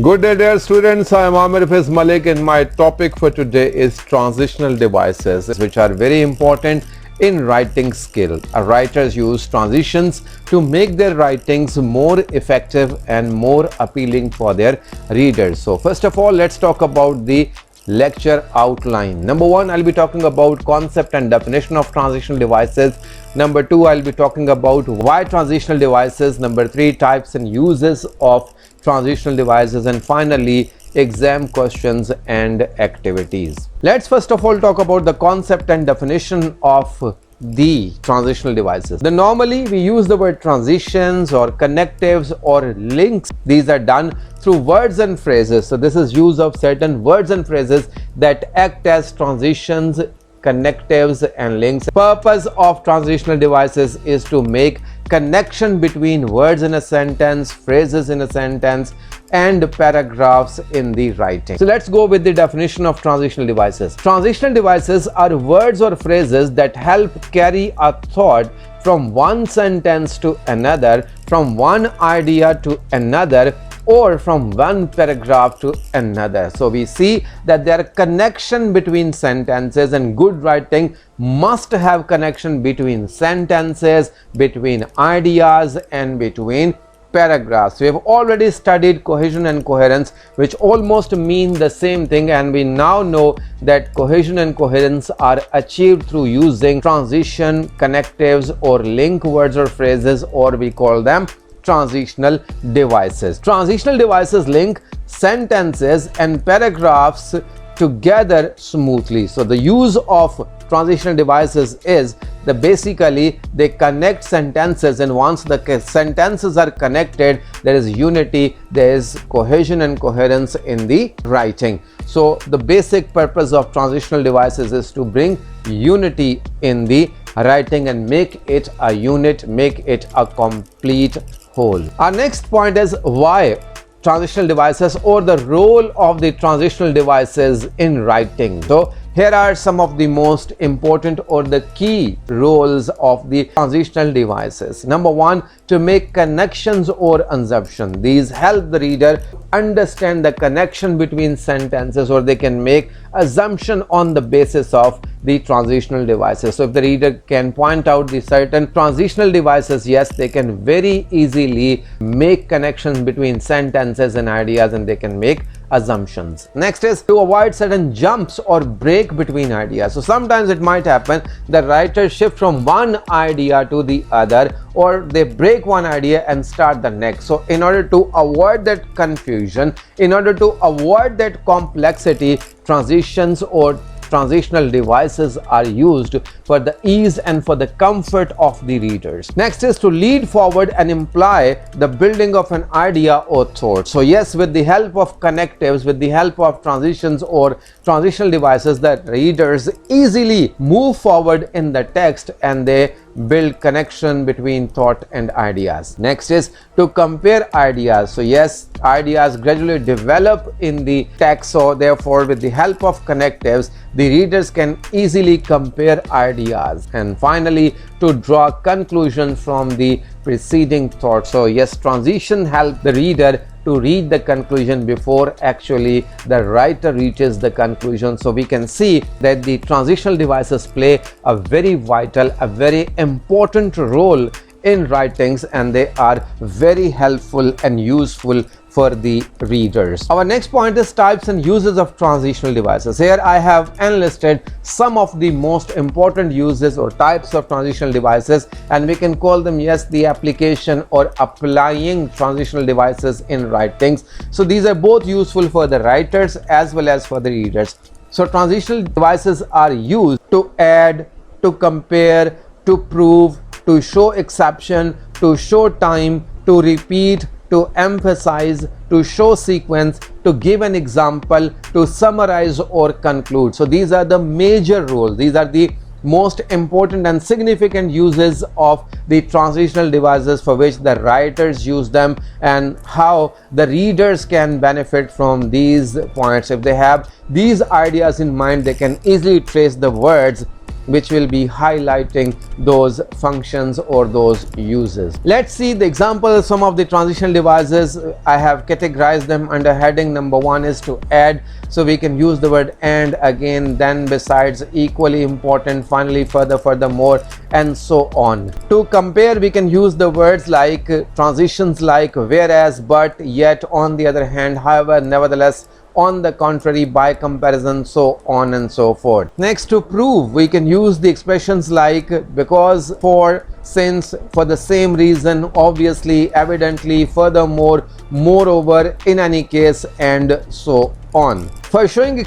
Good day, dear students. I am Amir Hafiz Malik, and my topic for today is transitional devices, which are very important in writing skill. Writers use transitions to make their writings more effective and more appealing for their readers. So, first of all, let's talk about the lecture outline. Number one, I'll be talking about concept and definition of transitional devices. Number two, I'll be talking about why transitional devices. Number three, types and uses of transitional devices, and finally exam questions and activities. Let's first of all talk about the concept and definition of the transitional devices. Normally we use the word transitions or connectives or links. These are done through words and phrases. So this is use of certain words and phrases that act as transitions, connectives and links. Purpose of transitional devices is to make connection between words in a sentence, phrases in a sentence, and paragraphs in the writing. So let's go with the definition of transitional devices. Transitional devices are words or phrases that help carry a thought from one sentence to another, from one idea to another, or from one paragraph to another. So we see that there are connection between sentences, and good writing must have connection between sentences, between ideas, and between paragraphs. We have already studied cohesion and coherence, which almost mean the same thing, and we now know that cohesion and coherence are achieved through using transition, connectives, or link words or phrases, or we call them transitional devices. Transitional devices link sentences and paragraphs together smoothly. So the use of transitional devices is that basically they connect sentences, and once the sentences are connected, there is unity, there is cohesion and coherence in the writing. So the basic purpose of transitional devices is to bring unity in the writing and make it a unit, make it a complete whole. Our next point is why transitional devices, or the role of the transitional devices in writing. So here are some of the most important or the key roles of the transitional devices. Number one, to make connections or assumption. These help the reader understand the connection between sentences, or they can make assumption on the basis of the transitional devices. So if the reader can point out the certain transitional devices, yes, they can very easily make connections between sentences and ideas, and they can make assumptions. Next is to avoid certain jumps or break between ideas. So sometimes it might happen the writers shift from one idea to the other, or they break one idea and start the next. So in order to avoid that confusion, in order to avoid that complexity, transitions or transitional devices are used for the ease and for the comfort of the readers. Next is to lead forward and imply the building of an idea or thought. So yes, with the help of connectives, with the help of transitions or transitional devices, the readers easily move forward in the text and they build connection between thought and ideas. Next is to compare ideas. So yes, ideas gradually develop in the text, so therefore with the help of connectives, the readers can easily compare ideas. And finally, to draw conclusion from the preceding thought. So yes, transition help the reader to read the conclusion before actually the writer reaches the conclusion. So we can see that the transitional devices play a very vital, a very important role in writings, and they are very helpful and useful for the readers. Our next point is types and uses of transitional devices. Here I have enlisted some of the most important uses or types of transitional devices, and we can call them, yes, the application or applying transitional devices in writings. So these are both useful for the writers as well as for the readers. So transitional devices are used to add, to compare, to prove, to show exception, to show time, to repeat, to emphasize, to show sequence, to give an example, to summarize or conclude. So these are the major roles. These are the most important and significant uses of the transitional devices for which the writers use them, and how the readers can benefit from these points. If they have these ideas in mind, they can easily trace the words which will be highlighting those functions or those uses. Let's see the example of some of the transitional devices. I have categorized them under heading number 1 is to add, so we can use the word and, again, then, besides, equally important, finally, further, furthermore, and so on. To compare, we can use the words like transitions like whereas, but, yet, on the other hand, however, nevertheless, on the contrary, by comparison, so on and so forth. Next, to prove, we can use the expressions like because, for, since, for the same reason, obviously, evidently, furthermore, moreover, in any case, and so on. For showing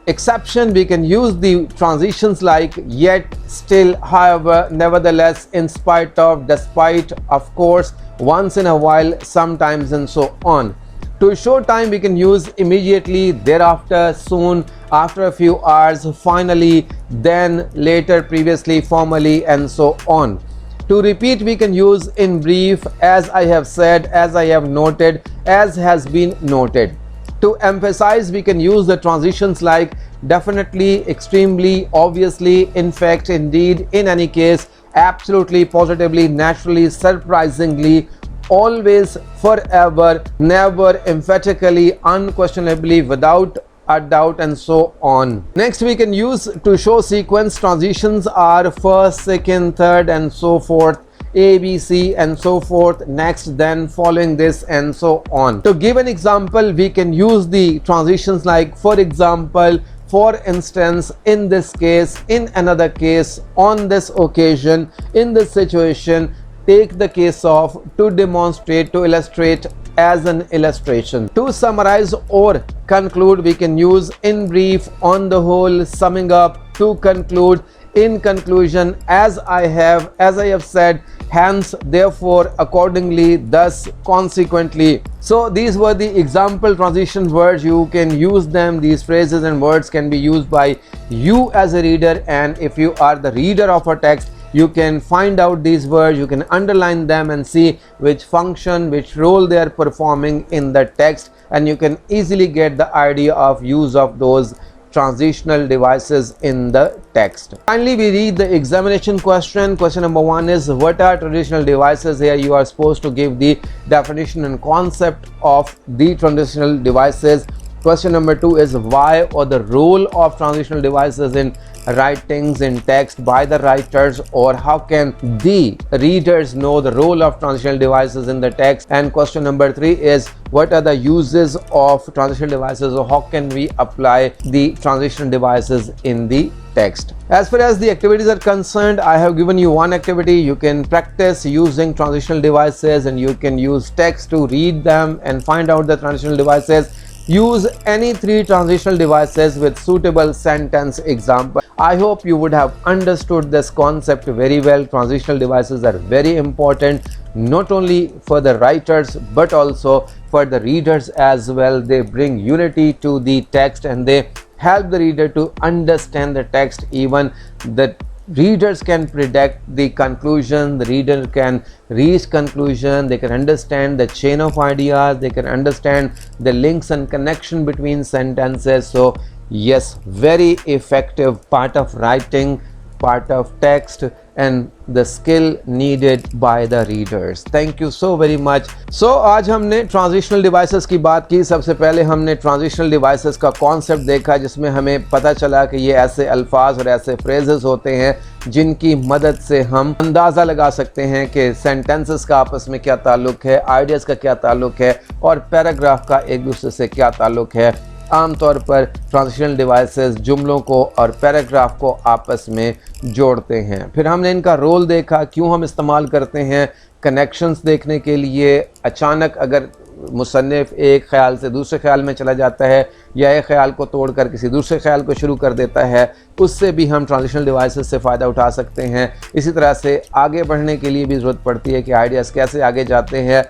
exception, we can use the transitions like yet, still, however, nevertheless, in spite of, despite, of course, once in a while, sometimes, and so on. To show time, we can use immediately, thereafter, soon, after a few hours, finally, then, later, previously, formally, and so on. To repeat, we can use in brief, as I have said, as I have noted, as has been noted. To emphasize, we can use the transitions like definitely, extremely, obviously, in fact, indeed, in any case, absolutely, positively, naturally, surprisingly, always, forever, never, emphatically, unquestionably, without a doubt, and so on. Next, we can use to show sequence. Transitions are first, second, third, and so forth, A, B, C, and so forth, next, then, following this, and so on. To give an example, we can use the transitions like, for example, for instance, in this case, in another case, on this occasion, in this situation, take the case of, to demonstrate, to illustrate, as an illustration. To summarize or conclude, we can use in brief, on the whole, summing up, to conclude, in conclusion, as I have said, hence, therefore, accordingly, thus, consequently. So these were the example transition words. You can use them. These phrases and words can be used by you as a reader, and if you are the reader of a text, you can find out these words, you can underline them and see which function, which role they are performing in the text, and you can easily get the idea of use of those transitional devices in the text. Finally, we read the examination question. Question number 1 is, what are transitional devices? Here you are supposed to give the definition and concept of the transitional devices. Question number 2 is why, or the role of transitional devices in writings in text by the writers, or how can the readers know the role of transitional devices in the text. And question number 3 is what are the uses of transitional devices, or how can we apply the transitional devices in the text. As far as the activities are concerned, I have given you one activity. You can practice using transitional devices, and you can use text to read them and find out the transitional devices. Use any 3 transitional devices with suitable sentence example. I hope you would have understood this concept very well. Transitional devices are very important, not only for the writers but also for the readers as well. They bring unity to the text, and they help the reader to understand the text. Even the readers can predict the conclusion, the reader can reach conclusion, they can understand the chain of ideas, they can understand the links and connection between sentences. So yes, very effective part of writing, part of text, and the skill needed by the readers. Thank you so very much. So आज हमने transitional devices की बात की. सबसे पहले हमने transitional devices का concept देखा, जिसमें हमें पता चला कि ये ऐसे अल्फाज और ऐसे phrases होते हैं जिनकी मदद से हम अंदाज़ा लगा सकते हैं कि sentences का आपस में क्या ताल्लुक है, ideas का क्या ताल्लुक है, और paragraph का एक दूसरे से क्या ताल्लुक है. आमतौर पर ट्रांजिशनल डिवाइसेस जुमलों को और पैराग्राफ को आपस में जोड़ते हैं. फिर हमने इनका रोल देखा, क्यों हम इस्तेमाल करते हैं, कनेक्शंस देखने के लिए. अचानक अगर मुसन्निफ एक ख्याल से दूसरे ख्याल में चला जाता है या एक ख्याल को तोड़कर किसी दूसरे ख्याल को शुरू कर देता है, उससे भी हम ट्रांजिशनल डिवाइसेस से फ़ायदा उठा सकते हैं. इसी तरह से आगे बढ़ने के लिए भी ज़रूरत पड़ती है कि आइडियाज़ कैसे आगे जाते हैं.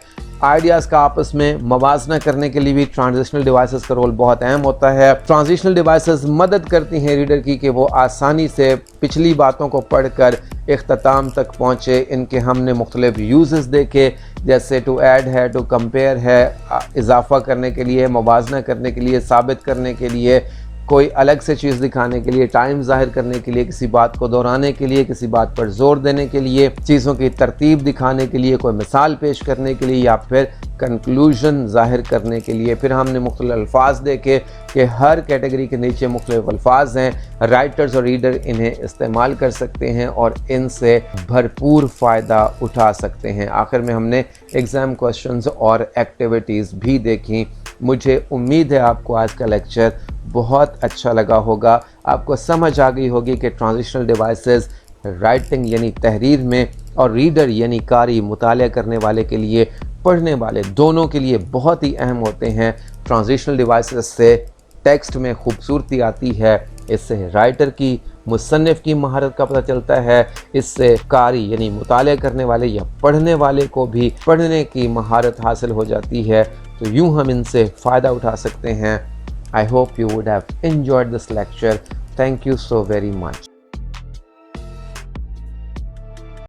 आइडियाज़ का आपस में मवाजना करने के लिए भी ट्रांजिशनल डिवाइसेस का रोल बहुत अहम होता है. ट्रांजिशनल डिवाइसेस मदद करती हैं रीडर की कि वो आसानी से पिछली बातों को पढ़कर इख्तिताम तक पहुँचे. इनके हमने मुख्तलिफ यूजेस देखे, जैसे टू ऐड है, टू कंपेयर है, इजाफा करने के लिए, मवाजना करने के लिए, साबित करने के लिए, کوئی الگ سے چیز دکھانے کے لیے، ٹائم ظاہر کرنے کے لیے، کسی بات کو دہرانے کے لیے، کسی بات پر زور دینے کے لیے، چیزوں کی ترتیب دکھانے کے لیے، کوئی مثال پیش کرنے کے لیے، یا پھر کنکلوژن ظاہر کرنے کے لیے۔ پھر ہم نے مختلف الفاظ دیکھے کہ ہر کیٹیگری کے نیچے مختلف الفاظ ہیں، رائٹرز اور ریڈر انہیں استعمال کر سکتے ہیں اور ان سے بھرپور فائدہ اٹھا سکتے ہیں۔ آخر میں ہم نے ایگزام کوسچنز اور ایکٹیویٹیز بھی دیکھیں۔ مجھے امید ہے آپ کو آج کا لیکچر بہت اچھا لگا ہوگا، آپ کو سمجھ آ گئی ہوگی کہ ٹرانزیشنل ڈیوائسز رائٹنگ یعنی تحریر میں اور ریڈر یعنی قاری مطالعہ کرنے والے کے لیے، پڑھنے والے دونوں کے لیے بہت ہی اہم ہوتے ہیں۔ ٹرانزیشنل ڈیوائسز سے ٹیکسٹ میں خوبصورتی آتی ہے، اس سے رائٹر کی، مصنف کی مہارت کا پتہ چلتا ہے، اس سے قاری یعنی مطالعہ کرنے والے یا پڑھنے والے کو بھی پڑھنے کی مہارت حاصل ہو جاتی ہے۔ تو یوں ہم ان سے فائدہ اٹھا سکتے ہیں۔ I hope you would have enjoyed this lecture. Thank you so very much.